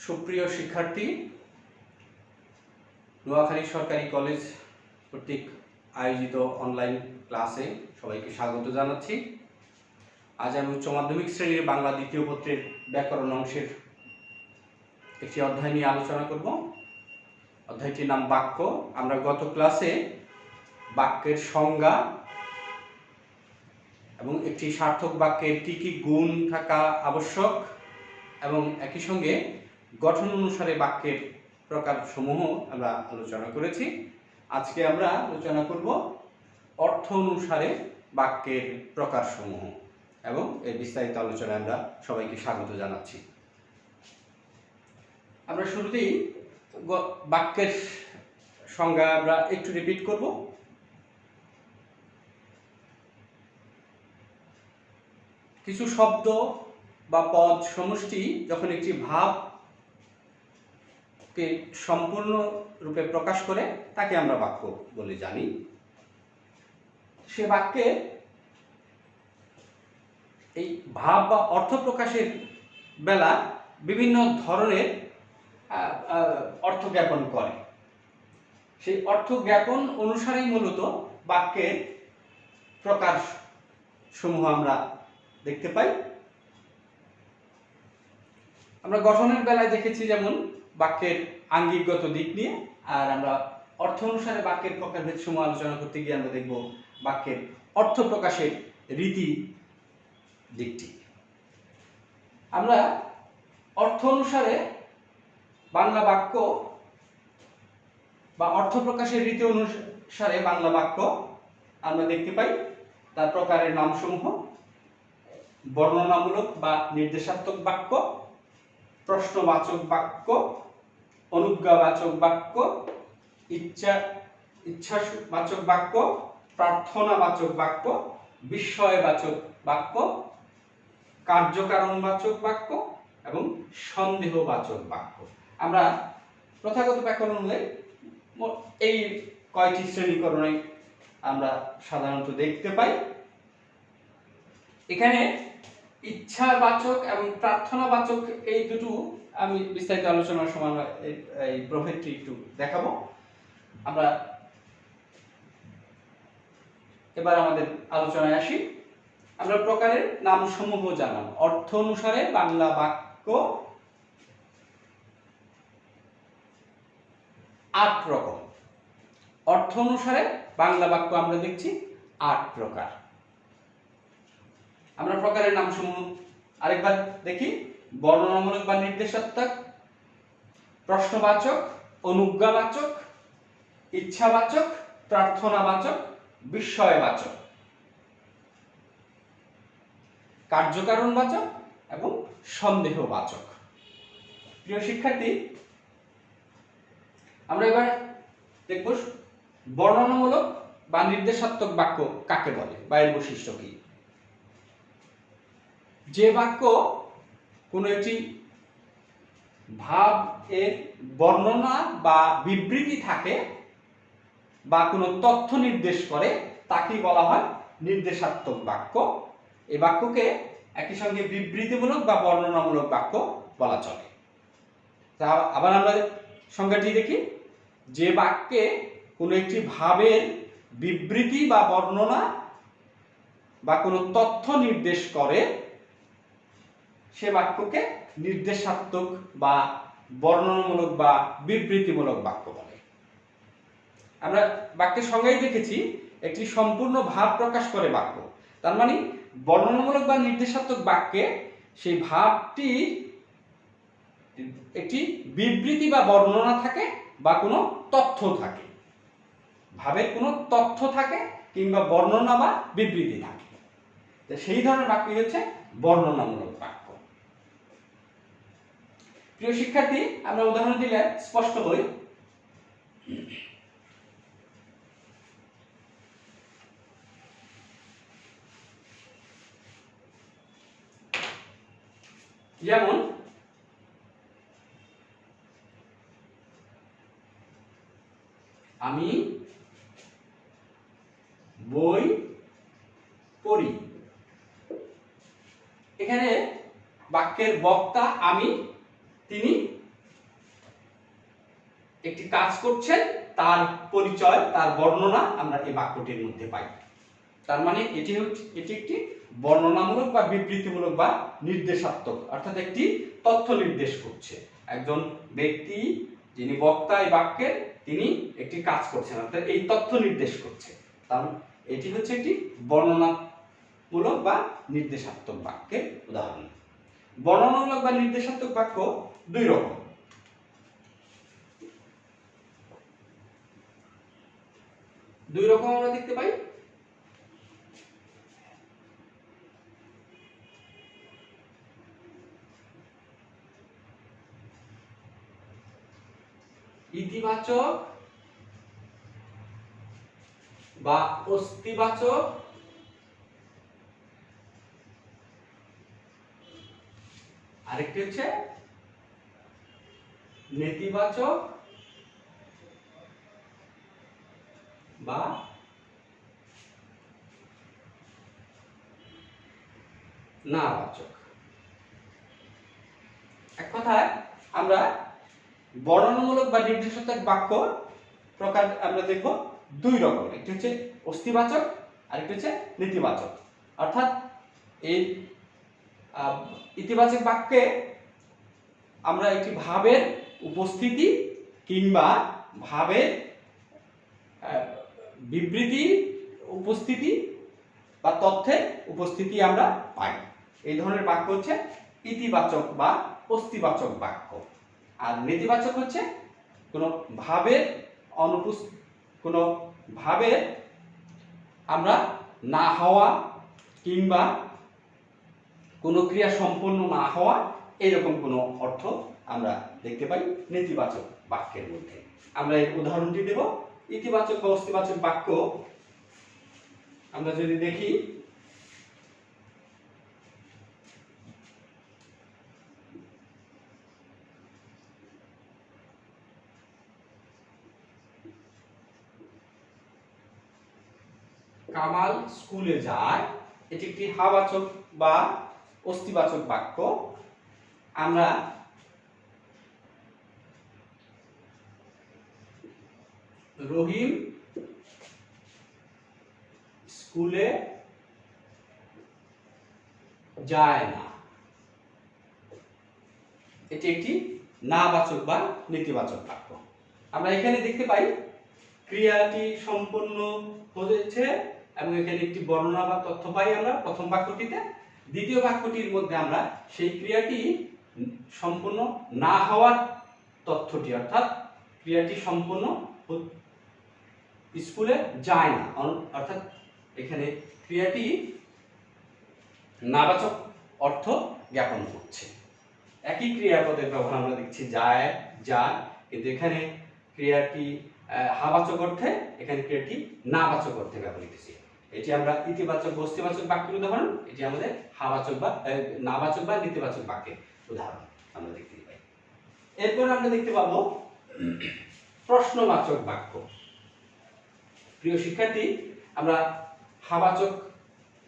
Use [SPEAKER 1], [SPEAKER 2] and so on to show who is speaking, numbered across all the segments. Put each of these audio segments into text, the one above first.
[SPEAKER 1] সুপ্রিয় শিক্ষার্থী, নোয়াখালী সরকারি কলেজ কর্তৃক আয়োজিত অনলাইন ক্লাসে সবাইকে স্বাগত জানাচ্ছি। আজ আমি উচ্চ মাধ্যমিক শ্রেণীর বাংলা দ্বিতীয় পত্রের ব্যাকরণ অংশের একটি অধ্যায় নিয়ে আলোচনা করব। অধ্যায়টির নাম বাক্য। আমরা গত ক্লাসে বাক্যের সংজ্ঞা এবং একটি সার্থক বাক্যের কী কী গুণ থাকা আবশ্যক এবং একই সঙ্গে গঠন অনুসারে বাক্যের প্রকারসমূহ আমরা আলোচনা করেছি। আজকে আমরা আলোচনা করব অর্থ অনুসারে বাক্যের প্রকারসমূহ এবং এই বিস্তারিত আলোচনায় আমরা সবাইকে স্বাগত জানাচ্ছি। আমরা শুরুতেই বাক্যের সংজ্ঞা আমরা একটু রিপিট করব। কিছু শব্দ বা পদ সমষ্টি যখন একটি ভাবকে সম্পূর্ণ রূপে প্রকাশ করে তাকে আমরা বাক্য বলে জানি। সে বাক্যে এই ভাব বা অর্থ প্রকাশের বেলা বিভিন্ন ধরনের অর্থ জ্ঞাপন করে। সেই অর্থ জ্ঞাপন অনুসারেই মূলত বাক্যের প্রকার সমূহ আমরা দেখতে পাই। আমরা গঠনের বেলায় দেখেছি যেমন বাক্যের আঙ্গিকগত দিক নিয়ে, আর আমরা অর্থ অনুসারে বাক্যের প্রকারভেদ সমূহ আলোচনা করতে গিয়ে আমরা দেখব বাক্যের অর্থ প্রকাশের রীতি দিকটি। আমরা অর্থ অনুসারে বাংলা বাক্য বা অর্থ প্রকাশের রীতি অনুসারে বাংলা বাক্য আমরা দেখতে পাই। তার প্রকারের নামসমূহ: বর্ণনামূলক বা নির্দেশাত্মক বাক্য, প্রশ্নবাচক বাক্য, অনুজ্ঞাবাচক বাক্য, ইচ্ছাবাচক বাক্য, প্রার্থনাবাচক বাক্য, বিস্ময়বাচক বাক্য, কার্যকারণবাচক বাক্য এবং সন্দেহবাচক বাক্য। আমরা প্রথাগত ব্যাকরণে এই কয়টি শ্রেণীকরণে আমরা সাধারণত দেখতে পাই। এখানে ইচ্ছাবাচক এবং প্রার্থনাবাচক এই দুটো আমি বিস্তারিত আলোচনার সময় এই প্রভেদটি একটু দেখাবো। আমরা এবার আমাদের আলোচনায় আসি। আমরা প্রকারের নামসমূহ জানলাম। অর্থ অনুসারে বাংলা বাক্য 8 রকম। অর্থ অনুসারে বাংলা বাক্য আমরা দেখছি 8 প্রকার। আমরা প্রকারের নামসমূহ আরেকবার দেখি: বর্ণনামূলক বা নির্দেশাত্মক, প্রশ্নবাচক, অনুজ্ঞাবাচক, ইচ্ছাবাচক, প্রার্থনাবাচক, বিস্ময়বাচক, কার্যকারণবাচক এবং সন্দেহবাচক। প্রিয় শিক্ষার্থী, আমরা এবার দেখব বর্ণনামূলক বা নির্দেশাত্মক বাক্য কাকে বলে বা এর বৈশিষ্ট্য কি। যে বাক্য কোনো একটি ভাব এর বর্ণনা বা বিবৃতি থাকে বা কোনো তথ্য নির্দেশ করে তাকেই বলা হয় নির্দেশাত্মক বাক্য। এই বাক্যকে একই সঙ্গে বিবৃতিমূলক বা বর্ণনামূলক বাক্য বলা চলে। তা আবার আমরা সংজ্ঞাটি দেখি: যে বাক্যে কোনো একটি ভাবের বিবৃতি বা বর্ণনা বা কোনো তথ্য নির্দেশ করে সে বাক্যকে নির্দেশাত্মক বা বর্ণনামূলক বা বিবৃতিমূলক বাক্য বলে। আমরা বাক্যের সংজ্ঞায় দেখেছি একটি সম্পূর্ণ ভাব প্রকাশ করে বাক্য। তার মানে বর্ণনামূলক বা নির্দেশাত্মক বাক্যে সেই ভাবটি একটি বিবৃতি বা বর্ণনা থাকে বা কোনো তথ্য থাকে, ভাবের কোনো তথ্য থাকে কিংবা বর্ণনা বা বিবৃতি থাকে। তো সেই ধরনের বাক্যই হচ্ছে বর্ণনামূলক বাক্য। প্রিয় শিক্ষার্থী, আমরা উদাহরণ দিলে স্পষ্ট হই। যেমন আমি বই পড়ি। এখানে বাক্যের বক্তা আমি, তিনি একটি কাজ করছেন তার পরিচয়, তার বর্ণনা আমরা এই বাক্যটির মধ্যে পাই। তার মানে এটি একটি বর্ণনামূলক বা বিবৃতিমূলক বা নির্দেশাত্মক, অর্থাৎ একটি তথ্য নির্দেশ করছে। একজন ব্যক্তি যিনি বক্তা এই বাক্যের, তিনি একটি কাজ করছেন, অর্থাৎ এই তথ্য নির্দেশ করছে। কারণ এটি হচ্ছে একটি বর্ণনামূলক বা নির্দেশাত্মক বাক্যের উদাহরণ। বর্ণনামূলক বা নির্দেশাত্মক বাক্য দুই রকম। আমরা দেখতে পাই। ইতিবাচক বা অস্তিবাচক আরেকটি হচ্ছে নেতিবাচক বা নাবাচক। এক কথায় আমরা বর্ণনামূলক বা নির্দেশাত্মক বাক্য প্রকার আমরা দেখব দুই রকম, একটি হচ্ছে অস্তিবাচক আর একটি হচ্ছে নেতিবাচক। অর্থাৎ এই ইতিবাচক বাক্যে আমরা একটি ভাবের উপস্থিতি কিংবা ভাবের বিবৃতি উপস্থিতি বা তথ্যের উপস্থিতি আমরা পাই। এই ধরনের বাক্য হচ্ছে ইতিবাচক বা অস্তিবাচক বাক্য। আর নেতিবাচক হচ্ছে কোনো ভাবের কোনো ভাবের আমরা না হওয়া কিংবা কোনো ক্রিয়া সম্পন্ন না হওয়া, এরকম কোনো অর্থ আমরা দেখতে পাই নেতিবাচক বাক্যের মধ্যে। আমরা এর উদাহরণটি দেব। ইতিবাচক বা অস্তিবাচক বাক্য আমরা যদি দেখি, কামাল স্কুলে যায়, এটি একটি হাবাচক বা অস্তিবাচক বাক্য। আমরা রহিম স্কুলে যায় না, এটি একটি নাবাচক বা নেতিবাচক বাক্য। আমরা এখানে দেখতে পাই ক্রিয়াটি সম্পন্ন হয়েছে এবং এখানে একটি বর্ণনা বা তথ্য পাই আমরা প্রথম বাক্যটিতে। দ্বিতীয় বাক্যটির মধ্যে আমরা সেই ক্রিয়াটি সম্পূর্ণ না হওয়ার তথ্যটি, অর্থাৎ ক্রিয়াটি সম্পূর্ণ স্কুলে যায় না, অর্থাৎ এখানে ক্রিয়াটি নাবাচক অর্থ জ্ঞাপন করছে। একই ক্রিয়াপদের ব্যবহার আমরা দেখছি যায়, যায়, কিন্তু এখানে ক্রিয়াটি হাবাচক অর্থে, এখানে ক্রিয়াটি নাবাচক অর্থে ব্যবহৃত হচ্ছে। এটি আমরা ইতিবাচক অস্তিবাচক বাক্যের উদাহরণ, এটি আমাদের হাবাচক বা নাবাচক বা নেতিবাচক বাক্যের উদাহরণ আমরা দেখতে পাই। এরপর আমরা দেখতে পাবো প্রশ্নবাচক বাক্য। প্রিয় শিক্ষার্থী, আমরা হাবাচক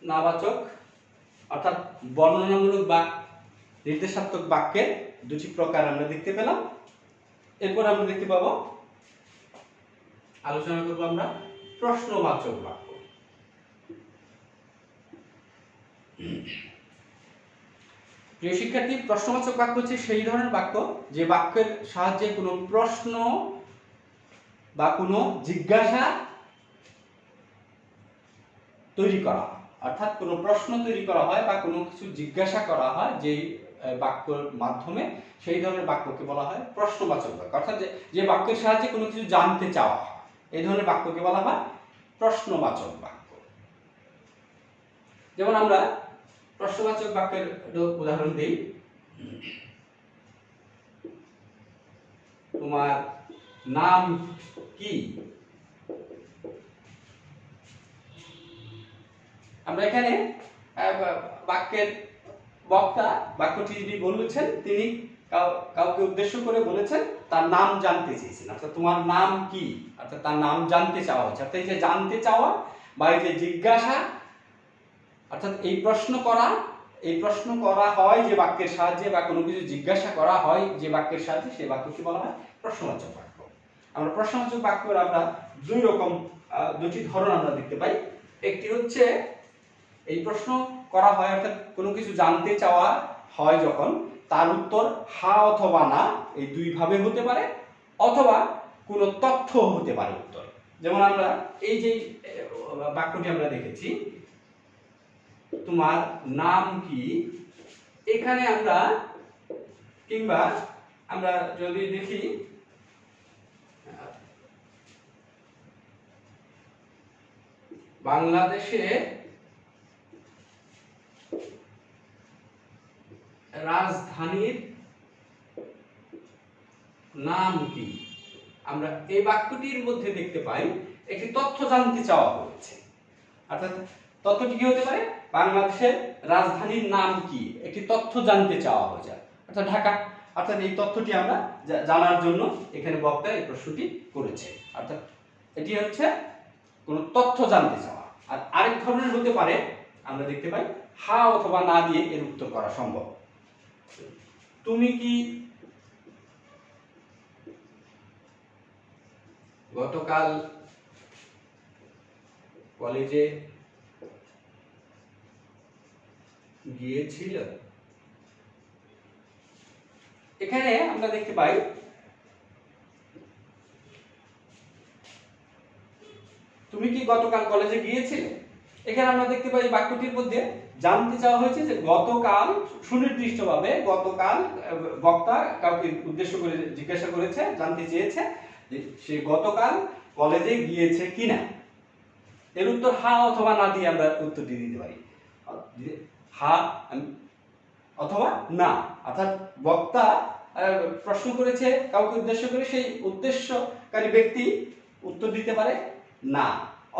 [SPEAKER 1] নাবাচক অর্থাৎ বর্ণনামূলক বা নির্দেশাত্মক বাক্যের দুটি প্রকার আমরা দেখতে পেলাম। এরপর আমরা দেখতে পাবো, আলোচনা করব আমরা প্রশ্নবাচক বাক্য। প্রিয় শিক্ষার্থী, প্রশ্নবাচক বাক্য হচ্ছে সেই ধরনের বাক্য যে বাক্যের সাহায্যে কোনো প্রশ্ন বা কোনো জিজ্ঞাসা তৈরি করা হয়, অর্থাৎ কোনো প্রশ্ন তৈরি করা হয় বা কোনো কিছু জিজ্ঞাসা করা হয় যেই বাক্যের মাধ্যমে, সেই ধরনের বাক্যকে বলা হয় প্রশ্নবাচক বাক্য। অর্থাৎ যে বাক্যের সাহায্যে কোনো কিছু জানতে চাওয়া হয়, এই ধরনের বাক্যকে বলা হয় প্রশ্নবাচক বাক্য। যেমন আমরা প্রশ্নবাচক বাক্যের উদাহরণ দিই। তোমার নাম কি? আমরা এখানে বাক্যের বক্তা বাক্যটি যিনি বলেছেন, তিনি কাউকে উদ্দেশ্য করে বলেছেন, তার নাম জানতে চেয়েছেন, অর্থাৎ তোমার নাম কি, অর্থাৎ তার নাম জানতে চাওয়া হচ্ছে। অর্থাৎ এই যে জানতে চাওয়া বা এই যে জিজ্ঞাসা, অর্থাৎ এই প্রশ্ন করা হয় যে বাক্যের সাহায্যে বা কোনো কিছু জিজ্ঞাসা করা হয় যে বাক্যের সাহায্যে, সেই বাক্যকে বলা হয় প্রশ্নবাচক বাক্য। আমরা প্রশ্নবাচক বাক্যের আমরা দুটি ধরন আমরা দেখতে পাই। একটি হচ্ছে এই প্রশ্ন করা হয় অর্থাৎ কোনো কিছু জানতে চাওয়া হয় যখন তার উত্তর হ্যাঁ অথবা না এই দুই ভাবে হতে পারে, অথবা কোনো তথ্য হতে পারে উত্তর। যেমন আমরা এই যে বাক্যটি আমরা দেখেছি, তোমার নাম কি, এখানে আমরা কিংবা আমরা যদি দেখি বাংলাদেশে রাজধানীর নাম কি, আমরা এই বাক্যটির মধ্যে দেখতে পাই একটি তথ্য জানতে চাওয়া হয়েছে। অর্থাৎ তথ্যটি কি হতে পারে, বাংলাদেশের রাজধানীর নাম কি, একটি তথ্য জানতে চাওয়া হয়েছে, অর্থাৎ ঢাকা। অর্থাৎ এই তথ্যটি আমরা জানার জন্য এখানে বক্তা এই প্রশ্নটি করেছে। অর্থাৎ এটি হচ্ছে কোনো তথ্য জানতে চাওয়া। আর আরেক ধরনের হতে পারে, আমরা দেখতে পাই হ্যাঁ অথবা না দিয়ে এর উত্তর করা সম্ভব। তুমি কি গতকাল কলেজে গিয়েছিল, এখানে আমরা দেখতে পাই তুমি কি গতকাল কলেজে গিয়েছিলে, এখানে আমরা দেখতে পাই বাক্যটির মধ্যে জানতে চাওয়া হয়েছে যে গতকাল, সুনির্দিষ্টভাবে গতকাল বক্তা কাউকে উদ্দেশ্য করে জিজ্ঞাসা করেছে, জানতে চেয়েছে যে সে গতকাল কলেজে গিয়েছে কিনা। এর উত্তর হ্যাঁ অথবা না দিয়ে আমরা উত্তরটি দিতে পারি, হ্যাঁ অথবা না। অর্থাৎ বক্তা প্রশ্ন করেছে কাউকে উদ্দেশ্য করে, সেই উদ্দেশ্যকারী ব্যক্তি উত্তর দিতে পারে না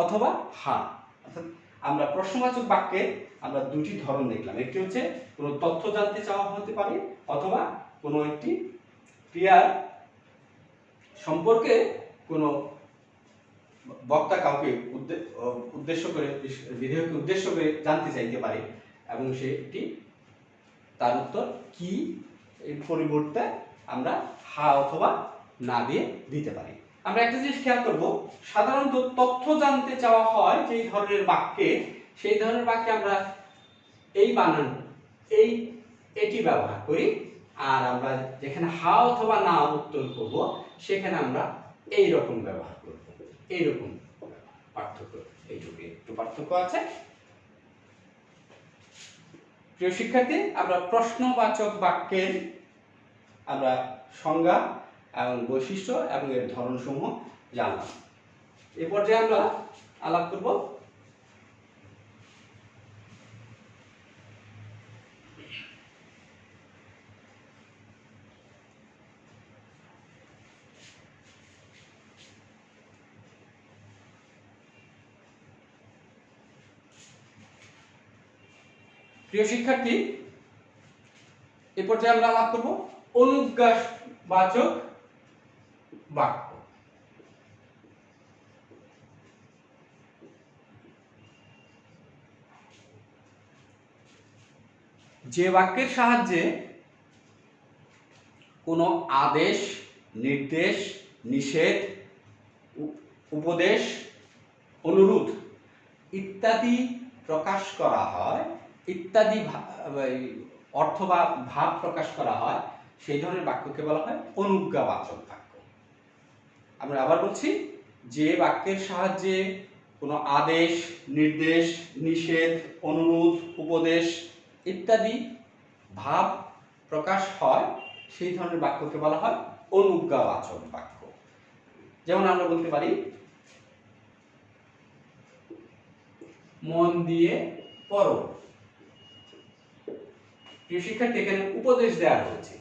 [SPEAKER 1] অথবা হ্যাঁ। অর্থাৎ আমরা প্রশ্নবাচক বাক্যে আমরা দুটি ধরন দেখলাম। একটি হচ্ছে কোনো তথ্য জানতে চাওয়া হতে পারে, অথবা কোনো একটি ক্রিয়ার সম্পর্কে কোনো বক্তা কাউকে উদ্দেশ্য করে, বিধেয়কে উদ্দেশ্য করে জানতে চাইতে পারে, এবং সেটি তার উত্তর কি এর পরিবর্তে আমরা হ্যাঁ অথবা না দিয়ে দিতে পারি। আমরা একটা জিনিস খেয়াল করব, সাধারণত তথ্য জানতে চাওয়া হয় যেই ধরনের বাক্যে, সেই ধরনের বাক্যে আমরা এই বানান এটি ব্যবহার করি। আর আমরা যেখানে হ্যাঁ অথবা না উত্তর করব সেখানে আমরা এই রকম ব্যবহার করব। এইরকম পার্থক্য, এইটুকু একটু পার্থক্য আছে। প্রিয় শিক্ষার্থী, আমরা প্রশ্নবাচক বাক্যের আমরা সংজ্ঞা এবং বৈশিষ্ট্য এবং এর ধরনসমূহ জানলাম। এই পর্যায়ে আমরা আলাপ করব প্রিয় শিক্ষার্থী, এ পর্যায়ে আমরা আলাপ করব অনুজ্ঞাবাচক বাক্য। যে বাক্যের সাহায্যে কোনো আদেশ, নির্দেশ, নিষেধ, উপদেশ, অনুরোধ ইত্যাদি প্রকাশ করা হয়, ইত্যাদি অর্থ বা ভাব প্রকাশ করা হয়, সেই ধরনের বাক্যকে বলা হয় অনুজ্ঞাবাচক বাক্য। আমরা আবার বলছি, যে বাক্যের সাহায্যে কোনো আদেশ, নির্দেশ, নিষেধ, অনুরোধ, উপদেশ ইত্যাদি ভাব প্রকাশ হয়, সেই ধরনের বাক্যকে বলা হয় অনুজ্ঞাবাচক বাক্য। যেমন আমরা বলতে পারি, মন দিয়ে পড়ো। প্রিয় শিক্ষার্থী, এখানে উপদেশ দেওয়া হয়েছে।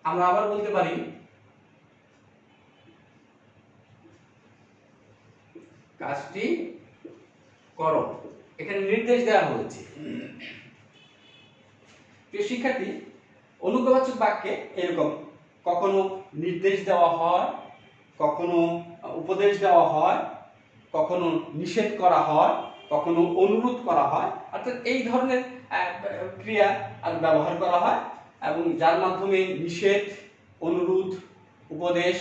[SPEAKER 1] আমরা আবার বলতে পারি, কাজটি করো। এখানে নির্দেশ দেওয়া হয়েছে। প্রিয় শিক্ষার্থী, অনুজ্ঞাবাচক বাক্যে এরকম কখনো নির্দেশ দেওয়া হয়, কখনো উপদেশ দেওয়া হয়, কখনো নিষেধ করা হয়, কখনো অনুরোধ করা হয়। অর্থাৎ এই ধরনের ক্রিয়া আর ব্যবহার করা হয়, এবং যার মাধ্যমে নিষেধ, অনুরোধ, উপদেশ,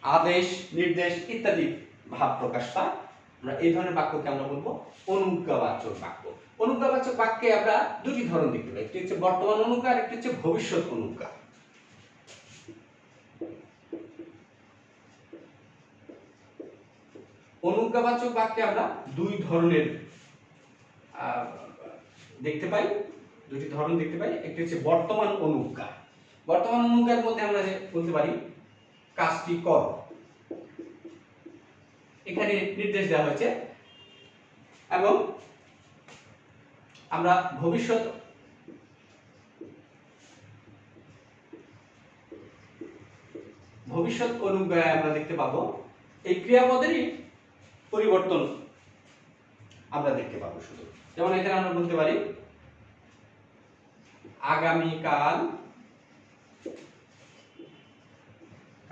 [SPEAKER 1] আদেশ, নির্দেশ ইত্যাদি ভাব প্রকাশ পায়। আমরা এই ধরনের বাক্যকে আমরা বলবো অনুজ্ঞাবাচক বাক্য। অনুজ্ঞাবাচক বাক্যে আমরা দুটি ধরন দেখতে পাই, একটি হচ্ছে বর্তমান অনুজ্ঞা আর একটি হচ্ছে ভবিষ্যৎ অনুজ্ঞা। অনুজ্ঞাবাচক বাক্যে আমরা দুই ধরনের দেখতে পাই, দুটি ধরন দেখতে পাই। একটি হচ্ছে বর্তমান অনুজ্ঞা। বর্তমান অনুজ্ঞার মধ্যে আমরা বলতে পারি কাজটি কর, এখানে নির্দেশ দেওয়া হয়েছে। এবং আমরা ভবিষ্যৎ অনুজ্ঞায় আমরা দেখতে পাবো এই ক্রিয়াপদেরই পরিবর্তন আমরা দেখতে পাবো শুধু। যেমন এখানে আমরা বলতে পারি আগামীকাল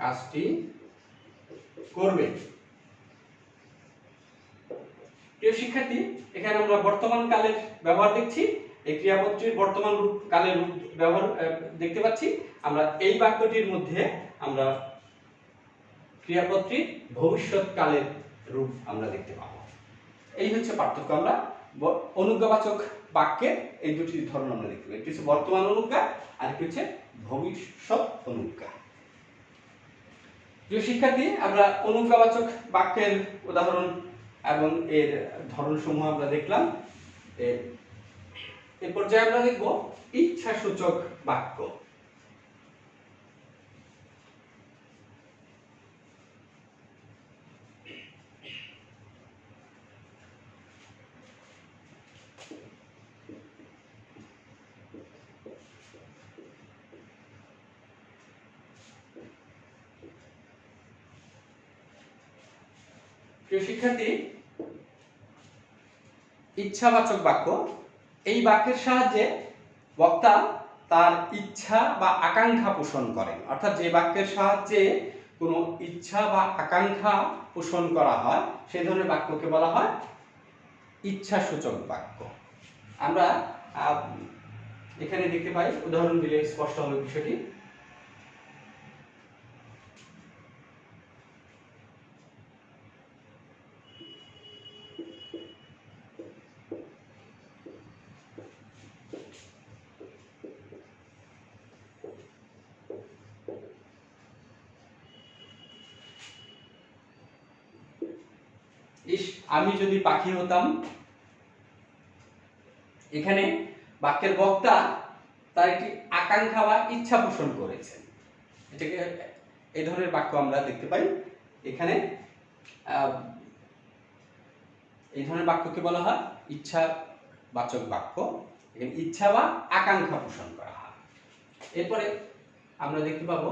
[SPEAKER 1] কাজটি করবে। প্রিয় শিক্ষার্থী, এখানে আমরা বর্তমান কালের ব্যবহার দেখছি, এই ক্রিয়াপদটির বর্তমান রূপ কালের রূপ ব্যবহার দেখতে পাচ্ছি। আমরা এই বাক্যটির মধ্যে আমরা ক্রিয়াপদটির ভবিষ্যৎ কালের রূপ আমরা দেখতে পাবো। এই হচ্ছে পার্থক্য। আমরা অনুজ্ঞাবাচক বাক্যের এই দুটি ধরন আমরা দেখতে পাই, একটি হচ্ছে বর্তমান অনুজ্ঞা আর একটি হচ্ছে ভবিষ্যৎ অনুজ্ঞা। প্রিয় শিক্ষার্থী, আমরা অনুজ্ঞাবাচক বাক্যের উদাহরণ এবং এর ধরনসমূহ আমরা দেখলাম। এই পর্যায়ে আমরা দেখব ইচ্ছাসূচক বাক্য। প্রিয় শিক্ষার্থী, ইচ্ছাবাচক বাক্য, এই বাক্যের সাহায্যে বক্তা তার ইচ্ছা বা আকাঙ্ক্ষা পোষণ করেন। অর্থাৎ যে বাক্যের সাহায্যে কোনো ইচ্ছা বা আকাঙ্ক্ষা পোষণ করা হয় সেই ধরনের বাক্যকে বলা হয় ইচ্ছাসূচক বাক্য। আমরা এখানে দেখতে পাই, উদাহরণ দিলে স্পষ্ট হবে বিষয়টি। আমি যদি পাখি হতাম। এখানে বাক্যের বক্তা তার একটি আকাঙ্ক্ষা বা ইচ্ছা পোষণ করেছেন, এটাকে এই ধরনের বাক্য আমরা দেখতে পাই। এখানে এই ধরনের বাক্যকে বলা হয় ইচ্ছাবাচক বাক্য। এখানে ইচ্ছা বা আকাঙ্ক্ষা পোষণ করা হয়। এরপরে আমরা দেখতে পাবো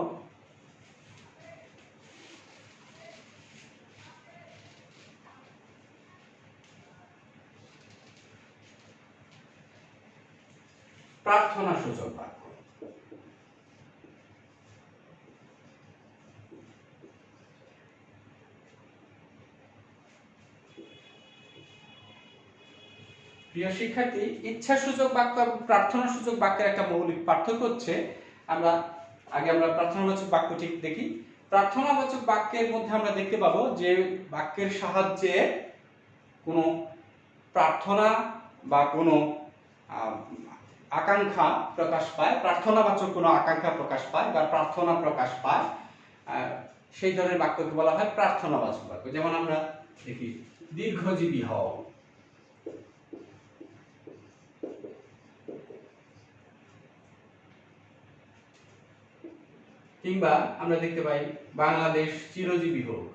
[SPEAKER 1] প্রার্থনা সূচক বাক্য। প্রিয় শিক্ষার্থী, ইচ্ছাসূচক বাক্য এবং প্রার্থনা সূচক বাক্যের একটা মৌলিক পার্থক্য হচ্ছে, আমরা প্রার্থনাবাচক বাক্যটি দেখি। প্রার্থনাবাচক বাক্যের মধ্যে আমরা দেখতে পাবো যে বাক্যের সাহায্যে কোনো প্রার্থনা বা কোনো আকাঙ্ক্ষা প্রকাশ পায়, প্রার্থনাবাচক কোনো আকাঙ্ক্ষা প্রকাশ পায় বা প্রার্থনা প্রকাশ পায়, সেই ধরনের বাক্যকে বলা হয় প্রার্থনাবাচক বাক্য। যেমন আমরা দেখি দীর্ঘজীবী হও, কিংবা আমরা দেখতে পাই বাংলাদেশ চিরজীবী হোক।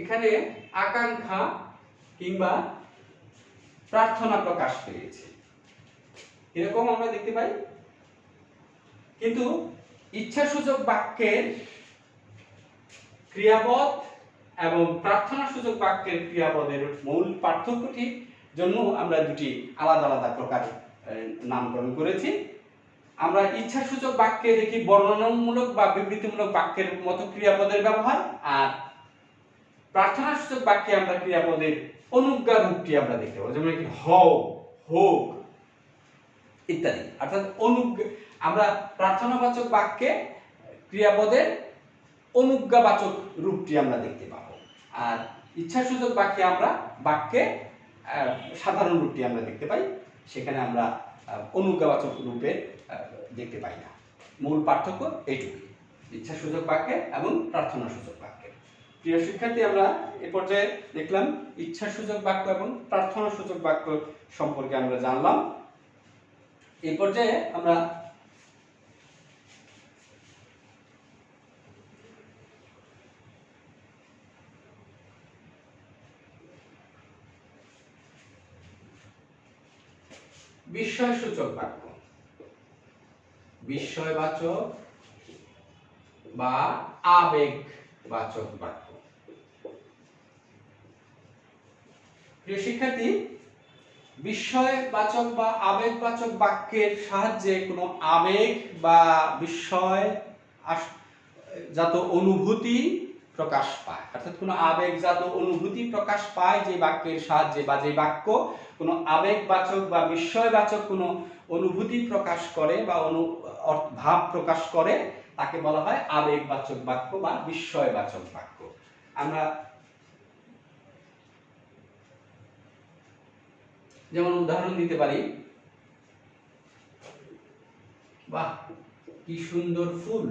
[SPEAKER 1] এখানে আকাঙ্ক্ষা কিংবা প্রার্থনা প্রকাশ পেয়েছে, এরকম আমরা দেখতে পাই। কিন্তু ইচ্ছাসূচক বাক্যের ক্রিয়াপদ এবং প্রার্থনা সূচক বাক্যের ক্রিয়াপদের মূল পার্থক্যটির জন্য আমরা দুটি আলাদা আলাদা প্রকার নামকরণ করেছি। আমরা ইচ্ছাসূচক বাক্যে দেখি বর্ণনামূলক বা বিবৃতিমূলক বাক্যের মতো ক্রিয়াপদের ব্যবহার, আর প্রার্থনা সূচক বাক্যে আমরা ক্রিয়াপদের অনুজ্ঞা রূপটি আমরা দেখতে পাবো। যেমন কি হও, হোক, ইত্যাদি। অর্থাৎ আমরা প্রার্থনাবাচক বাক্যে ক্রিয়াপদের অনুজ্ঞাবাচক রূপটি আমরা দেখতে পাবো, আর ইচ্ছাসূচক বাক্যে আমরা বাক্যে সাধারণ রূপটি আমরা দেখতে পাই, সেখানে আমরা অনুজ্ঞাবাচক রূপে দেখতে পাই না। মূল পার্থক্য এইটুকুই ইচ্ছাসূচক বাক্যে এবং প্রার্থনাসূচক বাক্যে। প্রিয় শিক্ষার্থী, আমরা এ পর্যায়ে দেখলাম ইচ্ছাসূচক বাক্য এবং প্রার্থনাসূচক বাক্য সম্পর্কে আমরা জানলাম। এই পর্যায়ে আমরা বিস্ময়সূচক বাক্য, বিস্ময়বাচক বা আবেগবাচক বাক্য। প্রিয় শিক্ষার্থী, বিস্ময়বাচক বা আবেগবাচক বাক্যের সাহায্যে কোনো আবেগ বা বিস্ময় জাত অনুভূতি প্রকাশ পায়, অর্থাৎ কোনো আবেগজাত অনুভূতি প্রকাশ পায় যে বাক্যের সাহায্যে, বা যে বাক্য কোনো আবেগবাচক বা বিস্ময়বাচক কোনো অনুভূতি প্রকাশ করে বা ভাব প্রকাশ করে, তাকে বলা হয় আবেগবাচক বাক্য বা বিস্ময়বাচক বাক্য। আমরা যেমন উদাহরণ দিতে পারি, বাহ কি সুন্দর ফুল,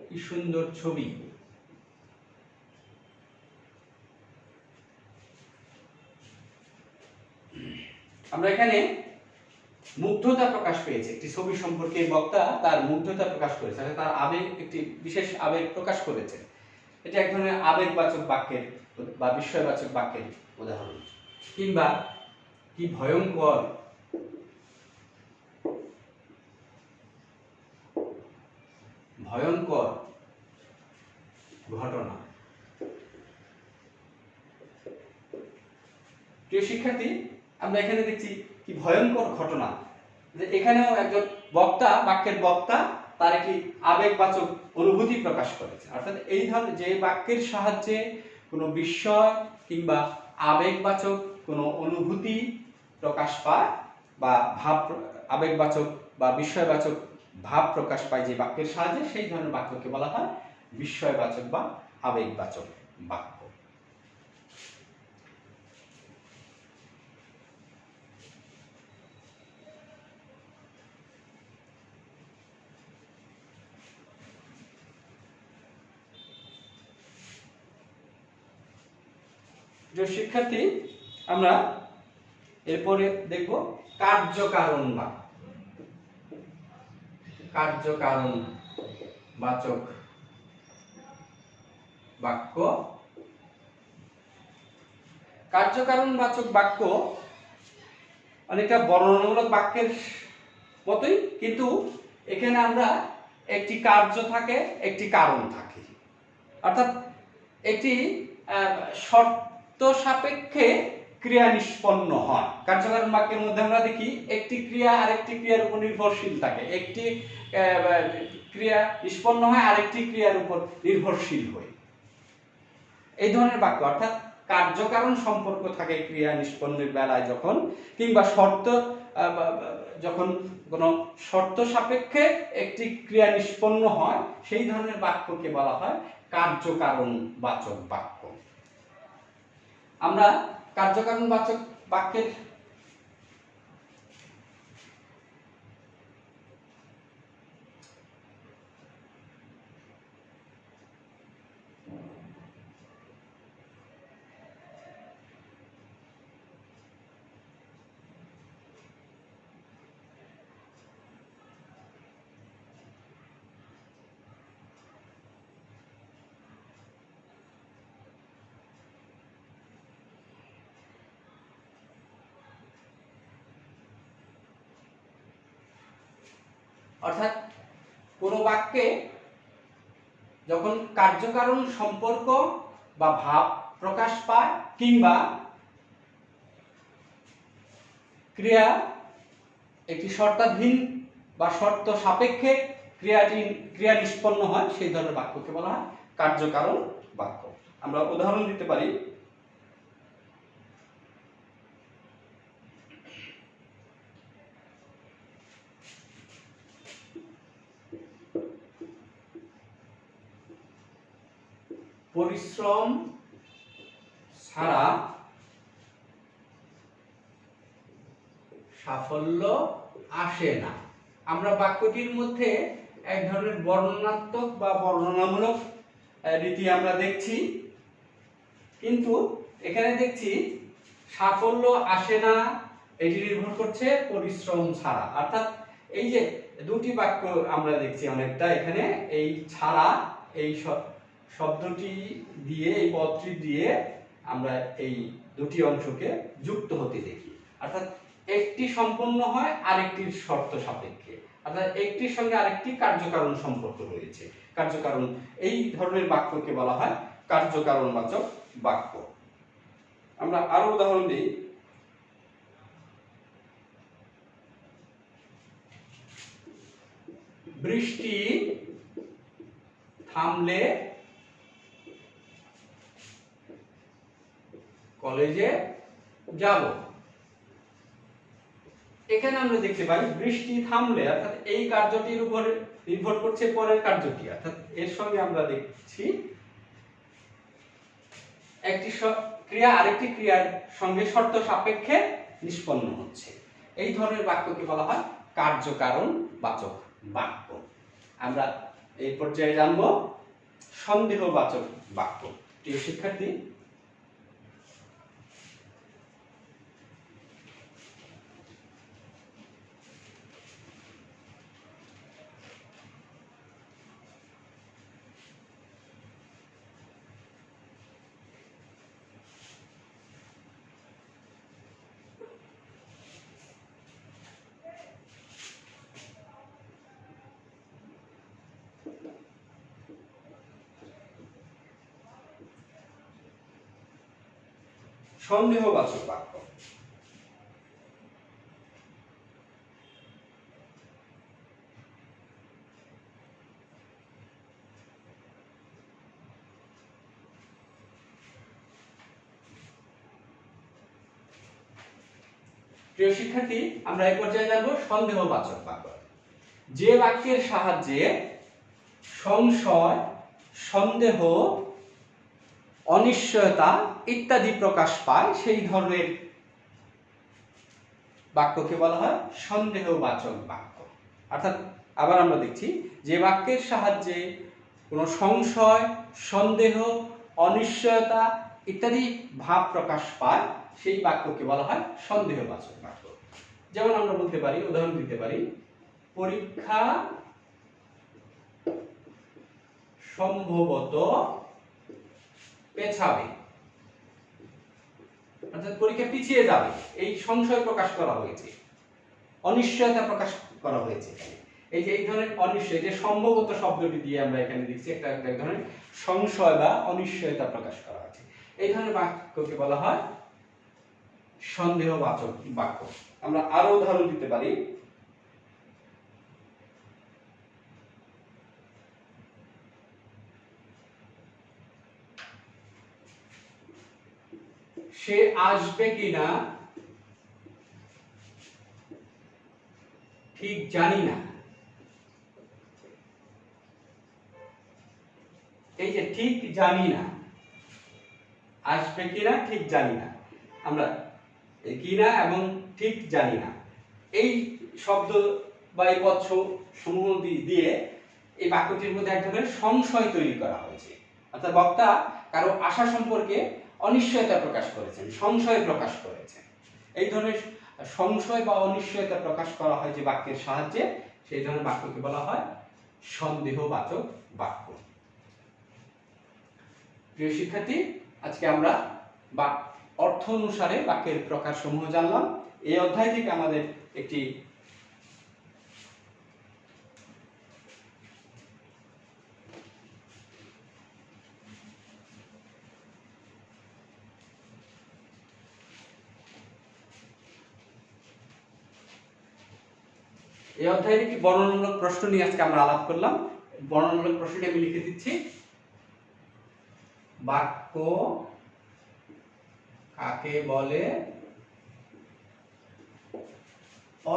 [SPEAKER 1] কি সুন্দর ছবি। আমরা এখানে মুগ্ধতা প্রকাশ পেয়েছে, একটি ছবি সম্পর্কে বক্তা তার মুগ্ধতা প্রকাশ করেছে, তার আবেগ, একটি বিশেষ আবেগ প্রকাশ করেছে। এটা এক ধরনের আবেগবাচক বাক্যের বা বিস্ময়বাচক বাক্যের উদাহরণ। কিংবা কি ভয়ঙ্কর, ভয়ঙ্কর ঘটনা। প্রিয় শিক্ষার্থী, আমরা এখানে দেখছি কি ভয়ঙ্কর ঘটনা, যে এখানেও একজন বক্তা, বাক্যের বক্তা তার একটি আবেগবাচক অনুভূতি প্রকাশ করেছে। অর্থাৎ এই ধরনের যে বাক্যের সাহায্যে কোনো বিস্ময় কিংবা আবেগবাচক কোনো অনুভূতি প্রকাশ পায় বা ভাব, আবেগবাচক বা বিস্ময়বাচক ভাব প্রকাশ পায় যে বাক্যের সাহায্যে, সেই ধরনের বাক্যকে বলা হয় বিস্ময়বাচক বা আবেগবাচক বাক্য। প্রিয় শিক্ষার্থী, আমরা এরপরে দেখব কার্যকারণ বাক্য, কার্যকারণ বাচক বাক্য। কার্যকারণ বাচক বাক্য অনেকটা বর্ণনামূলক বাক্যের মতোই, কিন্তু এখানে আমরা একটি কার্য থাকে, একটি কারণ থাকে। অর্থাৎ একটি শর্ত সাপেক্ষে ক্রিয়া নিষ্পন্ন হয়। কার্যকারণ বাক্যের মধ্যে আমরা দেখি একটি ক্রিয়া আরেকটি ক্রিয়ার উপর নির্ভরশীল থাকে, একটি ক্রিয়া নিষ্পন্ন হয় আরেকটি ক্রিয়ার উপর নির্ভরশীল হয়, এই ধরনের বাক্য। অর্থাৎ কার্যকারণ সম্পর্ক থাকে ক্রিয়া নিষ্পন্নের বেলায় যখন, কিংবা যখন কোনো শর্ত সাপেক্ষে একটি ক্রিয়া নিষ্পন্ন হয়, সেই ধরনের বাক্যকে বলা হয় কার্যকারণ বাচক বাক্য। আমরা কার্যকারণ বাচক বাক্যের অর্থাৎ কোনো বাক্যে যখন কার্যকারণ সম্পর্ক বা ভাব প্রকাশ পায়, কিংবা ক্রিয়া একটি শর্তাধীন বা শর্ত সাপেক্ষে ক্রিয়া নিষ্পন্ন হয়, সেই ধরনের বাক্যকে বলা হয় কার্যকারণ বাক্য। আমরা উদাহরণ দিতে পারি, পরিশ্রম ছাড়া সাফল্য আসে না। আমরা বাক্যটির মধ্যে এক ধরনের বর্ণনাত্মক বা বর্ণনামূলক রীতি আমরা দেখছি, কিন্তু এখানে দেখছি সাফল্য আসে না, এটি নির্ভর করছে পরিশ্রম ছাড়া। অর্থাৎ এই যে দুটি বাক্য আমরা দেখছি অনেকটা, এখানে এই ছাড়া এই শব্দটি দিয়ে, এই পদটি দিয়ে আমরা এই দুটি অংশকে যুক্ত হতে দেখি। অর্থাৎ একটি সম্পন্ন হয় আরেকটির শর্ত সাপেক্ষে, অর্থাৎ একটির সঙ্গে আরেকটি কার্যকারণ সম্পর্ক রয়েছে। কার্যকারণ, এই ধরনের বাক্যকে বলা হয় কার্যকারণবাচক বাক্য। আমরা আরো উদাহরণ দিই। বৃষ্টি থামলে কলেজে যাব। এখানে আমরা দেখতে পাই বৃষ্টি থামলে, অর্থাৎ এই কার্যটির উপরে নির্ভর করছে পরের কার্যটি, অর্থাৎ এর সঙ্গে আমরা দেখছি একটি ক্রিয়া আরেকটি ক্রিয়ার সঙ্গে শর্ত সাপেক্ষে নিষ্পন্ন হচ্ছে। এই ধরনের বাক্যকে বলা হয় কার্যকারণ বাচক বাক্য। আমরা এই পর্যায়ে জানব সন্দেহবাচক বাক্য। প্রিয় শিক্ষার্থী, সন্দেহবাচক বাক্য। প্রিয় শিক্ষার্থী, আমরা এই পর্যায়ে জানবো সন্দেহবাচক বাক্য। যে বাক্যের সাহায্যে সংশয়, সন্দেহ, অনিশ্চয়তা ইত্যাদি প্রকাশ পায় সেই ধরনের বাক্যকে বলা হয় সন্দেহবাচক বাক্য। অর্থাৎ আবার আমরা দেখছি, যে বাক্যের সাহায্যে কোনো সংশয়, সন্দেহ, অনিশ্চয়তা ইত্যাদি ভাব প্রকাশ পায় সেই বাক্যকে বলা হয় সন্দেহবাচক বাক্য। যেমন আমরা বলতে পারি, উদাহরণ দিতে পারি, পরীক্ষা সম্ভবত পেছাবে, অর্থাৎ পরীক্ষা পিছিয়ে যাবে, এই সংশয় প্রকাশ করা হয়েছে, অনিশ্চয়তা প্রকাশ করা হয়েছে। এই যে এই ধরনের অনিশ্চয়, যে সম্ভবত শব্দটি দিয়ে আমরা এখানে দেখছি একটা এক ধরনের সংশয় বা অনিশ্চয়তা প্রকাশ করা হয়েছে। এই ধরনের বাক্যকে বলা হয় সন্দেহবাচক বাক্য। আমরা আরো উদাহরণ দিতে পারি, সে আসবে কিনা ঠিক জানি না। এই যে ঠিক জানি না, আসবে কিনা ঠিক জানি না, আমরা কিনা এবং ঠিক জানি না এই শব্দ বা এই পদ সমূহ দিয়ে এই বাক্যটির মধ্যে এক ধরনের সংশয় তৈরি করা হয়েছে। অর্থাৎ বক্তা কারো আশা সম্পর্কে অনিশ্চয়তা প্রকাশ করেছেন, সংশয় প্রকাশ করেছেন। এই ধরনের সংশয় বা অনিশ্চয়তা প্রকাশ করা হয় যে বাক্যের সাহায্যে, সেই ধরনের বাক্যকে বলা হয় সন্দেহবাচক বাক্য। প্রিয় শিক্ষার্থী, আজকে আমরা অর্থ অনুসারে বাক্যের প্রকারসমূহ জানলাম। এই অধ্যায় থেকে আমাদের একটি বর্ণনামূলক প্রশ্ন নিয়ে আজকে আমরা আলাপ করলাম। বর্ণনামূলক প্রশ্নটি আমি লিখে দিচ্ছি। বাক্য কাকে বলে?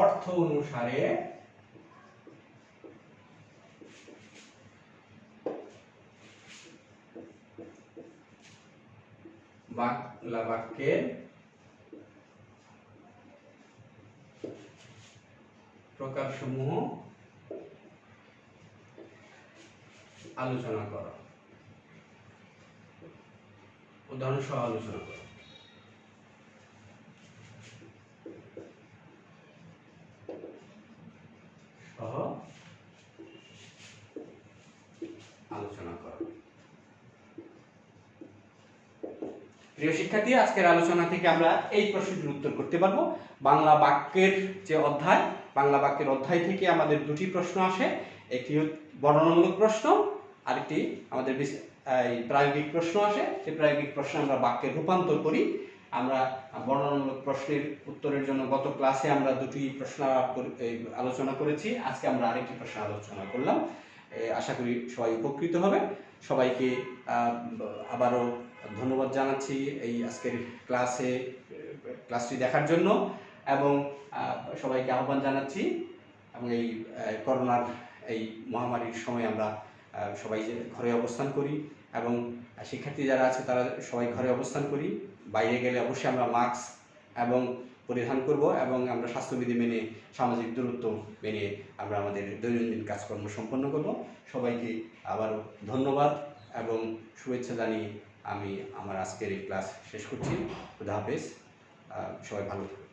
[SPEAKER 1] অর্থ অনুসারে বাংলা বাক্যের প্রকারসমূহ আলোচনা করো। উদাহরণ সহ আলোচনা করো। সহ আলোচনা করো। প্রিয় শিক্ষার্থী, আজকের আলোচনা থেকে আমরা এই প্রশ্নটির উত্তর করতে পারবো। বাংলা বাক্যের যে অধ্যায়, বাংলা বাক্যের অধ্যায় থেকে আমাদের দুটি প্রশ্ন আসে, একটি বর্ণনামূলক প্রশ্ন, আরেকটি আমাদের প্রায়োগিক প্রশ্ন আসে। সেই প্রায়োগিক প্রশ্নে আমরা বাক্যের রূপান্তর করি। আমরা বর্ণনামূলক প্রশ্নের উত্তরের জন্য গত ক্লাসে আমরা দুটি প্রশ্ন আলোচনা করেছি, আজকে আমরা আরেকটি প্রশ্ন আলোচনা করলাম। আশা করি সবাই উপকৃত হবে। সবাইকে আবারও ধন্যবাদ জানাচ্ছি এই আজকের ক্লাসটি দেখার জন্য, এবং সবাইকে আহ্বান জানাচ্ছি। এবং এই করোনার এই মহামারীর সময় আমরা সবাই যে ঘরে অবস্থান করি, এবং শিক্ষার্থী যারা আছে তারা সবাই ঘরে অবস্থান করি। বাইরে গেলে অবশ্যই আমরা মাস্ক এবং পরিধান করব, এবং আমরা স্বাস্থ্যবিধি মেনে, সামাজিক দূরত্ব মেনে আমরা আমাদের দৈনন্দিন কাজকর্ম সম্পন্ন করব। সবাইকে আবারও ধন্যবাদ এবং শুভেচ্ছা জানিয়ে আমি আমার আজকের এই ক্লাস শেষ করছি। খুদা হাফেজ। সবাই ভালো থাকুন।